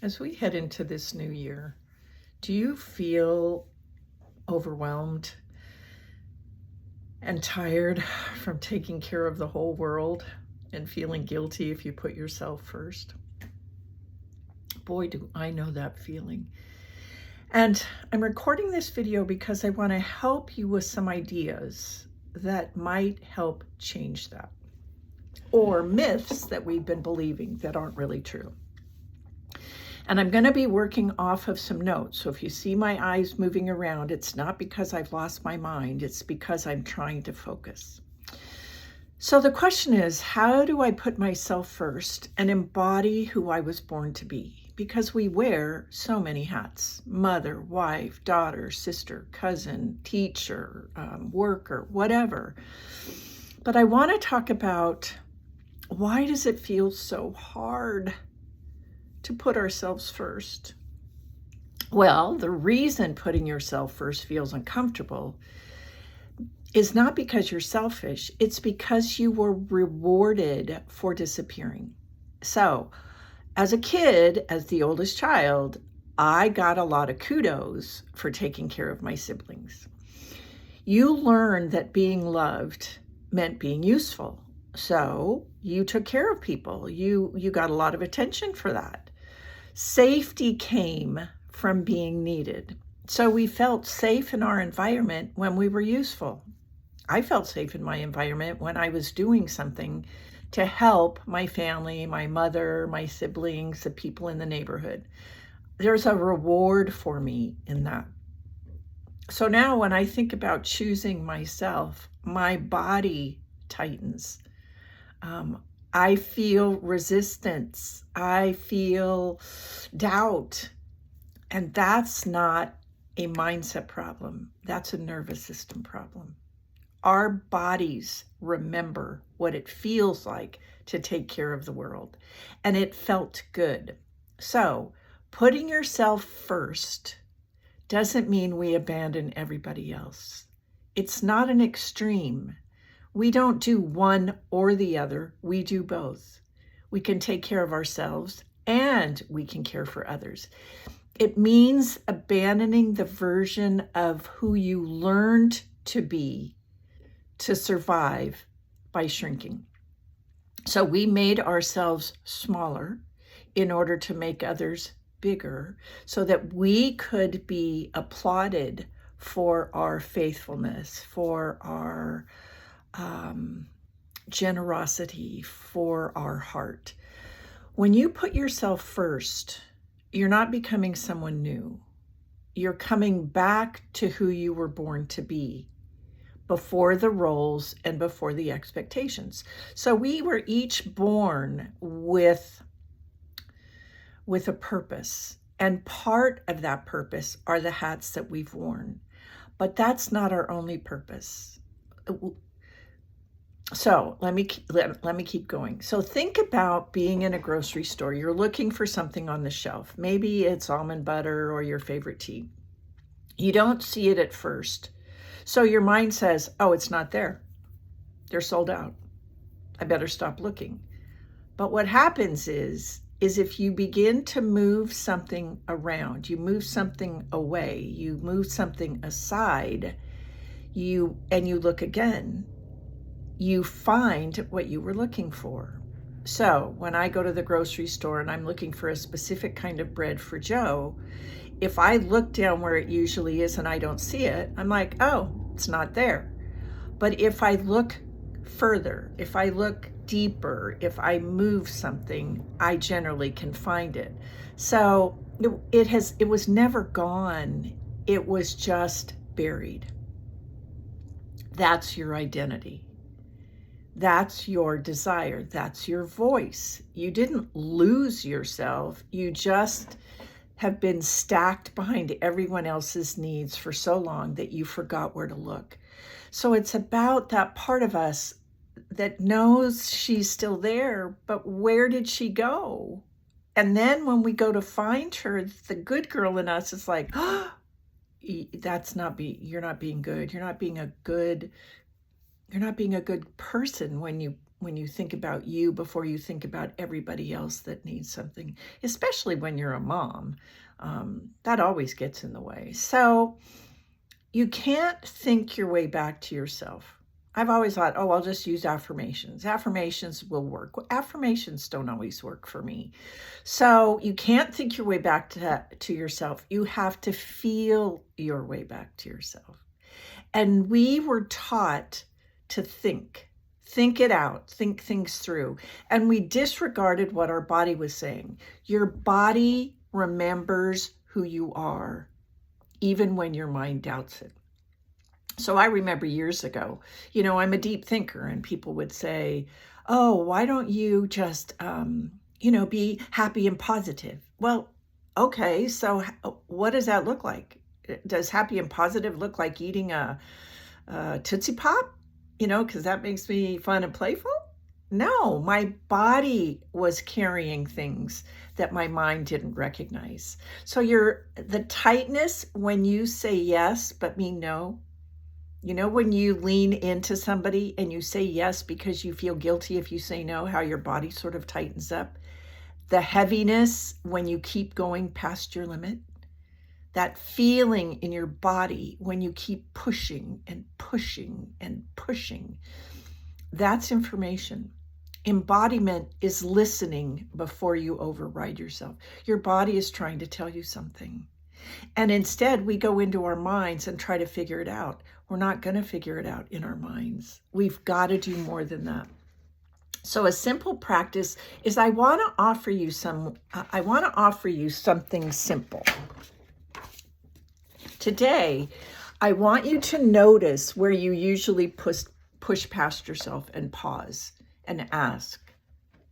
As we head into this new year, do you feel overwhelmed and tired from taking care of the whole world and feeling guilty if you put yourself first? Boy, do I know that feeling. And I'm recording this video because I want to help you with some ideas that might help change that, or myths that we've been believing that aren't really true. And I'm going to be working off of some notes. So if you see my eyes moving around, it's not because I've lost my mind. It's because I'm trying to focus. So the question is, how do I put myself first and embody who I was born to be? Because we wear so many hats: mother, wife, daughter, sister, cousin, teacher, worker, whatever. But I want to talk about, why does it feel so hard to put ourselves first? Well, the reason putting yourself first feels uncomfortable is not because you're selfish. It's because you were rewarded for disappearing. So, as a kid, as the oldest child, I got a lot of kudos for taking care of my siblings. You learned that being loved meant being useful. So you took care of people. You got a lot of attention for that. Safety came from being needed. So we felt safe in our environment when we were useful. I felt safe in my environment when I was doing something to help my family, my mother, my siblings, the people in the neighborhood. There's a reward for me in that. So now when I think about choosing myself, my body tightens. I feel resistance. I feel doubt. And that's not a mindset problem. That's a nervous system problem. Our bodies remember what it feels like to take care of the world. And it felt good. So putting yourself first doesn't mean we abandon everybody else. It's not an extreme. We don't do one or the other. We do both. We can take care of ourselves and we can care for others. It means abandoning the version of who you learned to be to survive by shrinking. So we made ourselves smaller in order to make others bigger so that we could be applauded for our faithfulness, for our generosity, for our heart. When you put yourself first, you're not becoming someone new. You're coming back to who you were born to be, before the roles and before the expectations. So we were each born with a purpose, and part of that purpose are the hats that we've worn. But that's not our only purpose. So let me keep going. So think about being in a grocery store. You're looking for something on the shelf. Maybe it's almond butter or your favorite tea. You don't see it at first. So your mind says, oh, it's not there. They're sold out. I better stop looking. But what happens is if you begin to move something around, you move something away, you move something aside, and you look again, you find what you were looking for. So when I go to the grocery store and I'm looking for a specific kind of bread for Joe, if I look down where it usually is and I don't see it, I'm like, oh, it's not there. But if I look further, if I look deeper, if I move something, I generally can find it. So it was never gone. It was just buried. That's your identity. That's your desire. That's your voice. You didn't lose yourself. You just have been stacked behind everyone else's needs for so long that you forgot where to look. So it's about that part of us that knows she's still there, but where did she go? And then when we go to find her, the good girl in us is like, oh, you're not being good. You're not being a good person when when you think about you before you think about everybody else that needs something, especially when you're a mom. That always gets in the way. So you can't think your way back to yourself. I've always thought, oh, I'll just use affirmations. Affirmations will work. Well, affirmations don't always work for me. So you can't think your way back to yourself. You have to feel your way back to yourself. And we were taught to think it out, think things through. And we disregarded what our body was saying. Your body remembers who you are, even when your mind doubts it. So I remember years ago, I'm a deep thinker, and people would say, oh, why don't you just, be happy and positive? Well, okay, so what does that look like? Does happy and positive look like eating a Tootsie Pop? Because that makes me fun and playful? No, my body was carrying things that my mind didn't recognize. So the tightness when you say yes, but mean no. When you lean into somebody and you say yes because you feel guilty if you say no, how your body sort of tightens up. The heaviness when you keep going past your limit. That feeling in your body when you keep pushing and pushing and pushing. That's information. Embodiment is listening before you override yourself. Your body is trying to tell you something. And instead, we go into our minds and try to figure it out. We're not going to figure it out in our minds. We've got to do more than that. So a simple practice is I want to offer you something simple. Today, I want you to notice where you usually push past yourself and pause and ask,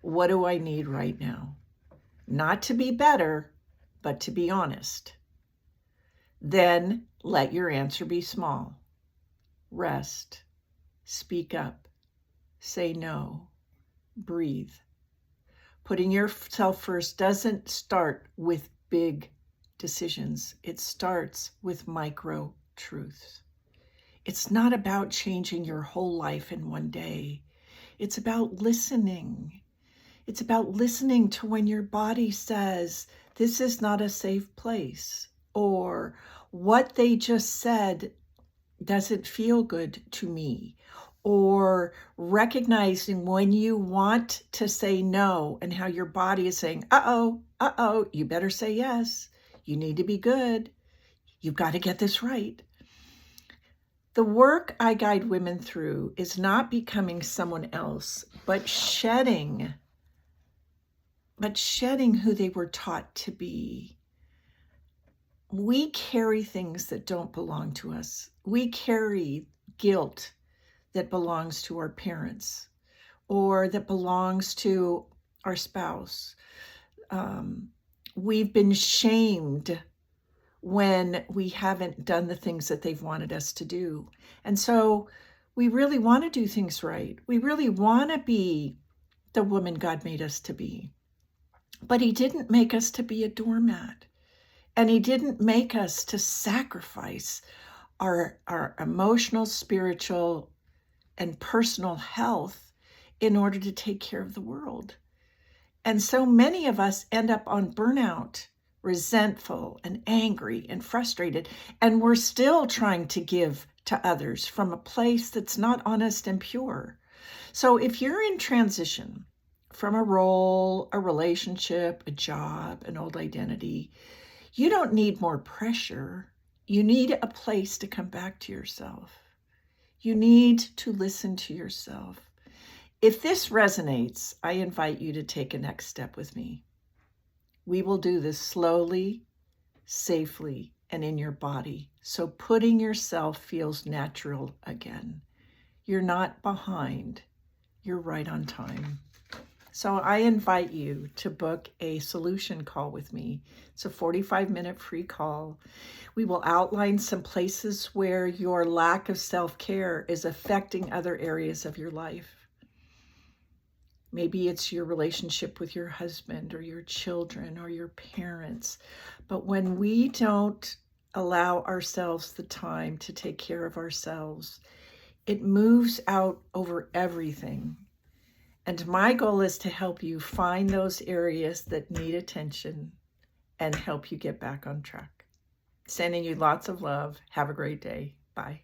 what do I need right now? Not to be better, but to be honest. Then let your answer be small. Rest. Speak up. Say no. Breathe. Putting yourself first doesn't start with big decisions. It starts with micro truths. It's not about changing your whole life in one day. It's about listening. It's about listening to when your body says, this is not a safe place, or what they just said doesn't feel good to me, or recognizing when you want to say no and how your body is saying, uh-oh, you better say yes. You need to be good. You've got to get this right. The work I guide women through is not becoming someone else, but shedding who they were taught to be. We carry things that don't belong to us. We carry guilt that belongs to our parents or that belongs to our spouse. We've been shamed when we haven't done the things that they've wanted us to do. And so we really want to do things right. We really want to be the woman God made us to be. But he didn't make us to be a doormat. And he didn't make us to sacrifice our emotional, spiritual, and personal health in order to take care of the world. And so many of us end up on burnout, resentful and angry and frustrated, and we're still trying to give to others from a place that's not honest and pure. So if you're in transition from a role, a relationship, a job, an old identity, you don't need more pressure. You need a place to come back to yourself. You need to listen to yourself. If this resonates, I invite you to take a next step with me. We will do this slowly, safely, and in your body. So putting yourself feels natural again. You're not behind. You're right on time. So I invite you to book a solution call with me. It's a 45-minute free call. We will outline some places where your lack of self-care is affecting other areas of your life. Maybe it's your relationship with your husband or your children or your parents. But when we don't allow ourselves the time to take care of ourselves, it moves out over everything. And my goal is to help you find those areas that need attention and help you get back on track. Sending you lots of love. Have a great day. Bye.